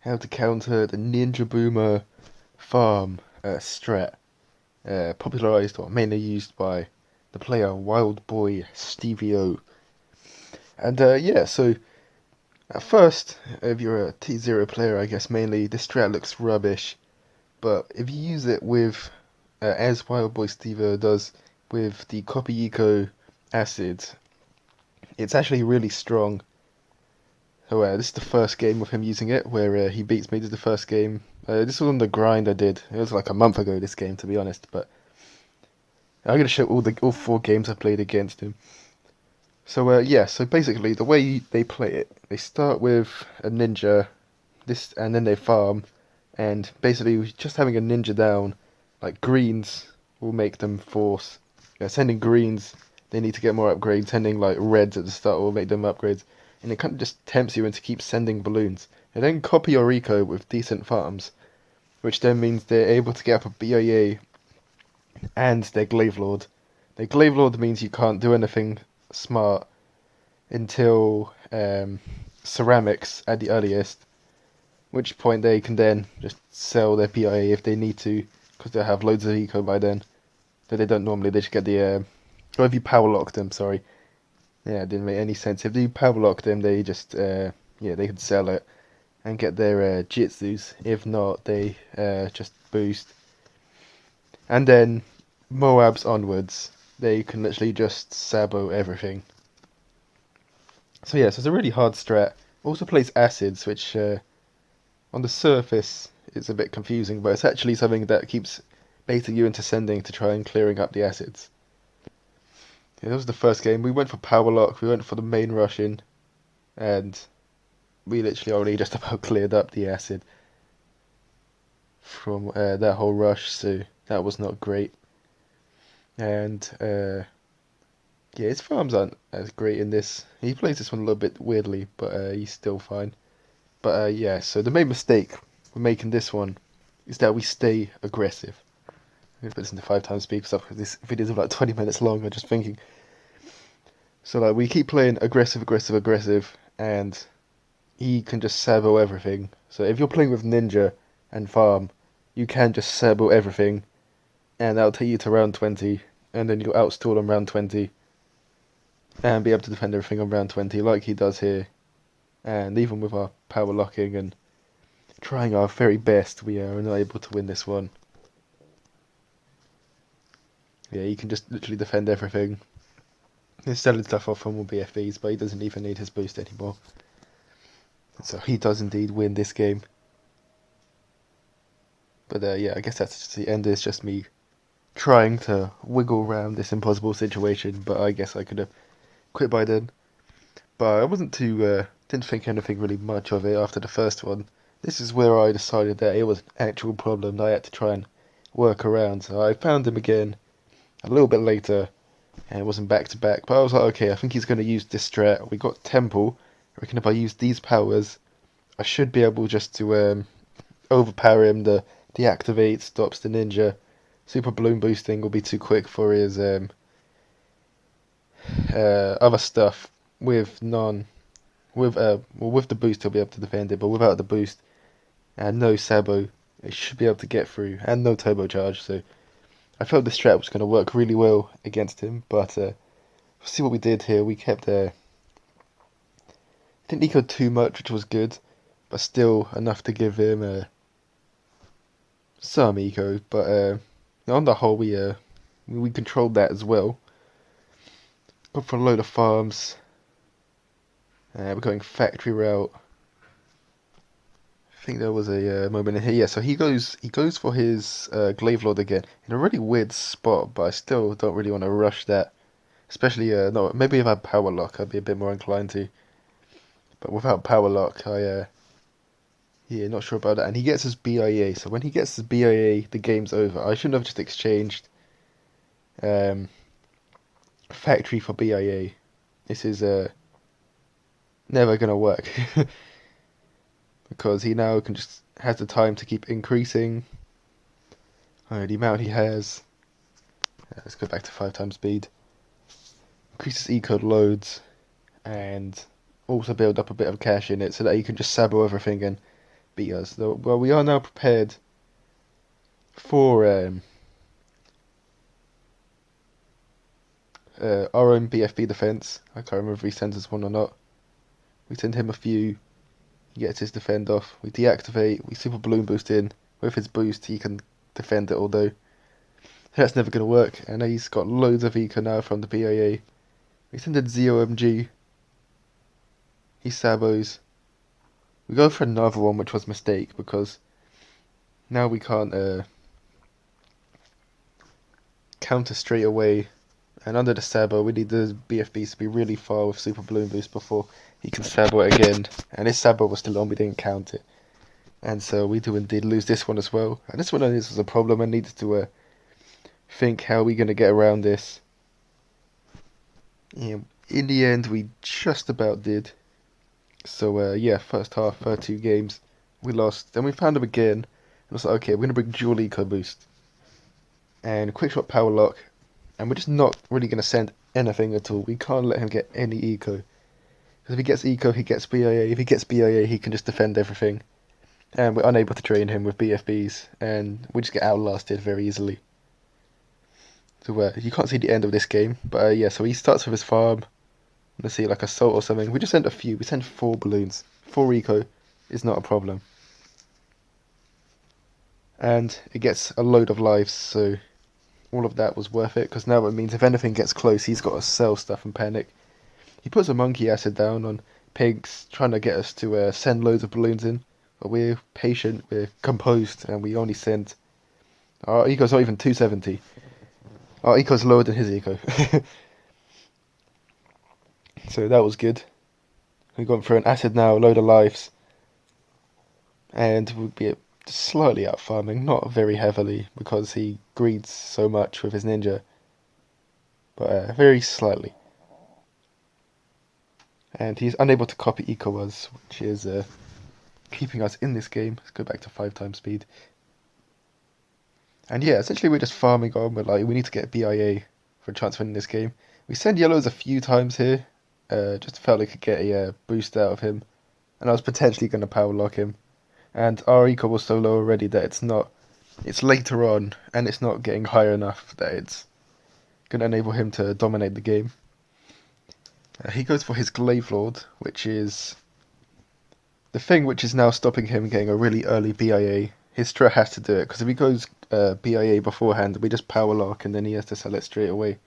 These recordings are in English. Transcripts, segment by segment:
how to counter the Ninja Boomer farm strat, popularized or mainly used by the player Wild Boy Stevie O. And yeah, so at first, if you're a T0 player, I guess mainly this strat looks rubbish. But if you use it with, as Wild Boy Stevie O does, with the Copy Eco acid, it's actually really strong. So this is the first game of him using it, where he beats me. This is the first game. This was on the grind I did. It was like a month ago, this game, to be honest. But I'm gonna show all four games I played against him. So yeah, so basically the way they play it, they start with a ninja, and then they farm, and basically just having a ninja down, like greens will make them force. Yeah, sending greens, they need to get more upgrades. Sending like reds at the start will make them upgrades, and it kind of just tempts you into keep sending balloons. And then copy your eco with decent farms, which then means they're able to get up a BIA and their Glaive Lord. Their Glaive Lord means you can't do anything smart until ceramics at the earliest, which point they can then just sell their PIA if they need to, because they'll have loads of eco by then. But they don't normally, they just get the, or if you power lock them, sorry. Yeah, it didn't make any sense. If you power lock them, they just, yeah, they could sell it and get their jitsus. If not, they just boost. And then Moabs onwards, they can literally just sabo everything. So yeah, so it's a really hard strat. Also plays acids, which on the surface it's a bit confusing, but it's actually something that keeps baiting you into sending to try and clearing up the acids. Yeah, that was the first game. We went for power lock, we went for the main rush in, and we literally already just about cleared up the acid from that whole rush, so that was not great. And yeah, his farms aren't as great in this. He plays this one a little bit weirdly, but he's still fine. But yeah, so the main mistake we're making this one is that we stay aggressive. I'm gonna put this into 5 times speed because this video's about 20 minutes long. I'm just thinking. So like we keep playing aggressive, aggressive, aggressive, and he can just sabo everything. So if you're playing with Ninja and Farm, you can just sabo everything, and that'll take you to round 20, and then you'll outstall on round 20, and be able to defend everything on round 20 like he does here. And even with our power locking and trying our very best, we are not able to win this one. Yeah, he can just literally defend everything. He's selling stuff off from all BFBs, but he doesn't even need his boost anymore. So he does indeed win this game. But yeah, I guess that's just the end. It's just me trying to wiggle around this impossible situation, but I guess I could have quit by then. But I wasn't didn't think anything really much of it after the first one. This is where I decided that it was an actual problem that I had to try and work around. So I found him again a little bit later, and it wasn't back to back. But I was like, okay, I think he's going to use this strat. We got Temple. I reckon if I use these powers, I should be able just to overpower him. The deactivate stops the ninja. Super balloon boosting will be too quick for his other stuff. With none, with the boost he'll be able to defend it, but without the boost and no sabo, it should be able to get through, and no turbo charge. So I felt this strat was going to work really well against him, but see what we did here. We kept didn't eco too much, which was good, but still enough to give him some eco. But on the whole, we controlled that as well. Got for a load of farms. We're going factory route. I think there was a moment in here. Yeah, so he goes for his Glaive Lord again in a really weird spot, but I still don't really want to rush that. Especially no, maybe if I had power lock, I'd be a bit more inclined to. But without power lock, yeah, not sure about that. And he gets his BIA, so when he gets his BIA, the game's over. I shouldn't have just exchanged um, factory for BIA. This is never gonna work because he now can just has the time to keep increasing the amount he has. Let's go back to 5 times speed. Increases eco loads and also build up a bit of cash in it so that he can just sabo everything and beat us. Though, well, we are now prepared for our own BFB defense. I can't remember if he sends us one or not. We send him a few. He gets his defend off. We deactivate. We super balloon boost in. With his boost, he can defend it. Although that's never going to work. And he's got loads of eco now from the BAA. We send in ZOMG. He sabos. We go for another one, which was a mistake because now we can't counter straight away. And under the sabo, we need the BFBs to be really far with super balloon boost before he can sabo it again. And his sabo was still on, we didn't count it. And so we do indeed lose this one as well. And this one was a problem. I needed to think how we're going to get around this. Yeah, in the end, we just about did. So yeah, first half, 2 games, we lost. Then we found him again. And I was like, okay, we're going to bring dual eco boost. And quick shot power lock. And we're just not really going to send anything at all. We can't let him get any eco. Because if he gets eco, he gets BIA. If he gets BIA, he can just defend everything. And we're unable to drain him with BFBs. And we just get outlasted very easily. So you can't see the end of this game. But yeah, so he starts with his farm. Let's see, like assault or something. We just send a few. We send 4 balloons. 4 eco is not a problem. And it gets a load of lives, so all of that was worth it. Because now it means if anything gets close, he's got to sell stuff and panic. He puts a monkey acid down on pigs, trying to get us to send loads of balloons in. But we're patient, we're composed, and we only send... Our eco's not even 270. Our eco's lower than his eco. So that was good. We've gone for an acid now, a load of lives. And we'll be slightly out farming, not very heavily, because he greeds so much with his ninja. But very slightly. And he's unable to copy eco us, which is keeping us in this game. Let's go back to 5 times speed. And yeah, essentially we're just farming on. We're like, we need to get BIA for a chance of winning this game. We send yellows a few times here. Just felt like I could get a boost out of him. And I was potentially going to power lock him. And our eco was so low already that it's later on, and it's not getting high enough that it's going to enable him to dominate the game. He goes for his Glaive Lord, which is the thing which is now stopping him getting a really early BIA. His strat has to do it, because if he goes BIA beforehand, we just power lock, and then he has to sell it straight away.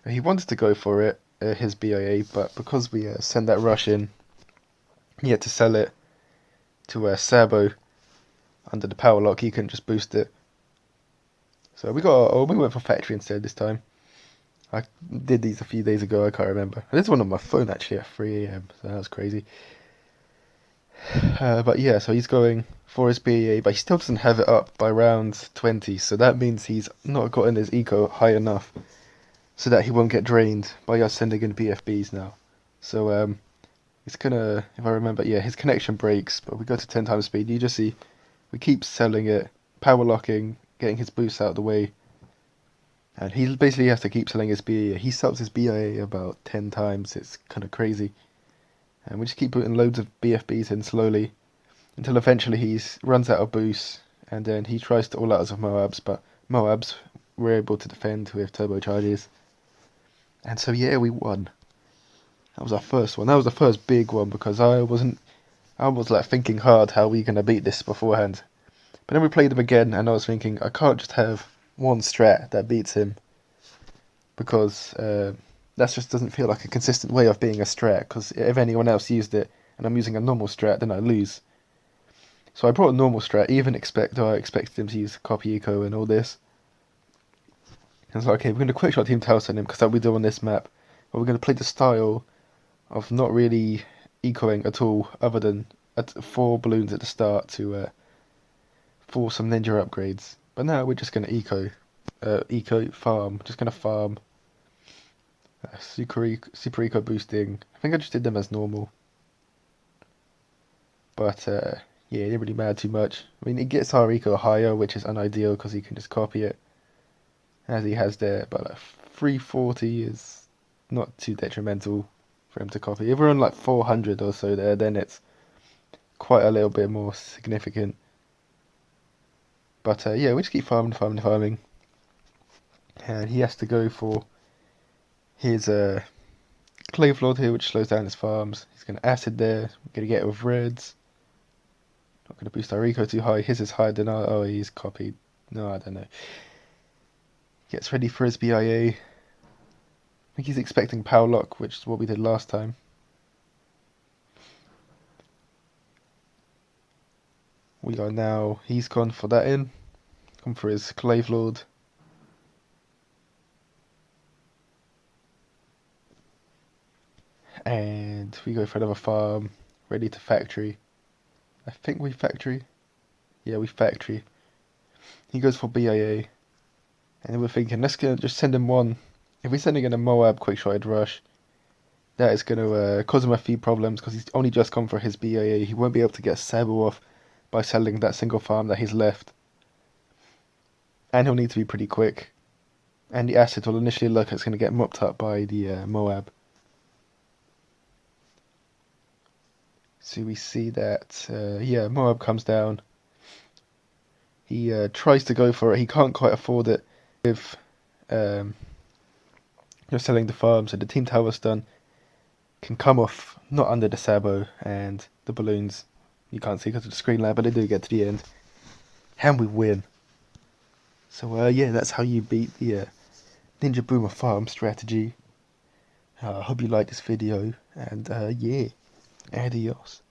He wanted to go for it, his BIA, but because we send that rush in, he had to sell it to Sabo under the power lock. He couldn't just boost it. So we went for factory instead this time. I did these a few days ago, I can't remember. I did one on my phone actually at 3 AM, so that was crazy. But yeah, so he's going for his BA, but he still doesn't have it up by round 20, so that means he's not gotten his eco high enough so that he won't get drained by us sending in BFBs now. So it's gonna, if I remember, yeah, his connection breaks, but we go to 10 times speed. You just see, we keep selling it, power locking, getting his boosts out of the way, and he basically has to keep selling his BA. He sells his BA about 10 times, it's kind of crazy. And we just keep putting loads of BFBs in slowly, until eventually he runs out of boosts, and then he tries to all out us with Moabs, but Moabs were able to defend with turbocharges. And so yeah, we won. That was our first one. That was the first big one, because I was like thinking hard how we gonna beat this beforehand. But then we played him again, and I was thinking I can't just have one strat that beats him, because that just doesn't feel like a consistent way of being a strat. Because if anyone else used it and I'm using a normal strat, then I lose. So I brought a normal strat. I expected him to use copy eco and all this. And I was like, okay, we're going to quick shot team Tails on him, because that we do on this map. But we're going to play the style of not really ecoing at all, other than 4 balloons at the start to force some ninja upgrades. But now we're just going to eco farm. Just going to farm. Super eco boosting. I think I just did them as normal. But yeah, it didn't really matter too much. I mean, it gets our eco higher, which is unideal because he can just copy it, as he has there. But like 340 is not too detrimental for him to copy. If we're on like 400 or so there, then it's quite a little bit more significant. But yeah, we just keep farming. And he has to go for his clay flood here, which slows down his farms. He's going to acid there. We're going to get it with reds. Not going to boost our eco too high. His is higher than our... Oh, he's copied. No, I don't know. Gets ready for his BIA. I think he's expecting Power Lock, which is what we did last time. We are now... He's gone for that in. Come for his Clave Lord. And we go for another farm. Ready to factory. I think we factory. Yeah, we factory. He goes for BIA. And we're thinking, let's just send him one. If we're sending in a Moab quick-shotted rush, that is going to cause him a few problems because he's only just gone for his BIA. He won't be able to get Sabo off by selling that single farm that he's left. And he'll need to be pretty quick. And the acid will initially look it's going to get mopped up by the Moab. So we see that, yeah, Moab comes down. He tries to go for it. He can't quite afford it with selling the farm. So the team tower stun can come off not under the Sabo and the balloons. You can't see because of the screen lag, but they do get to the end. And we win. So yeah, that's how you beat the Ninja Boomer farm strategy. I hope you liked this video, and yeah, adios.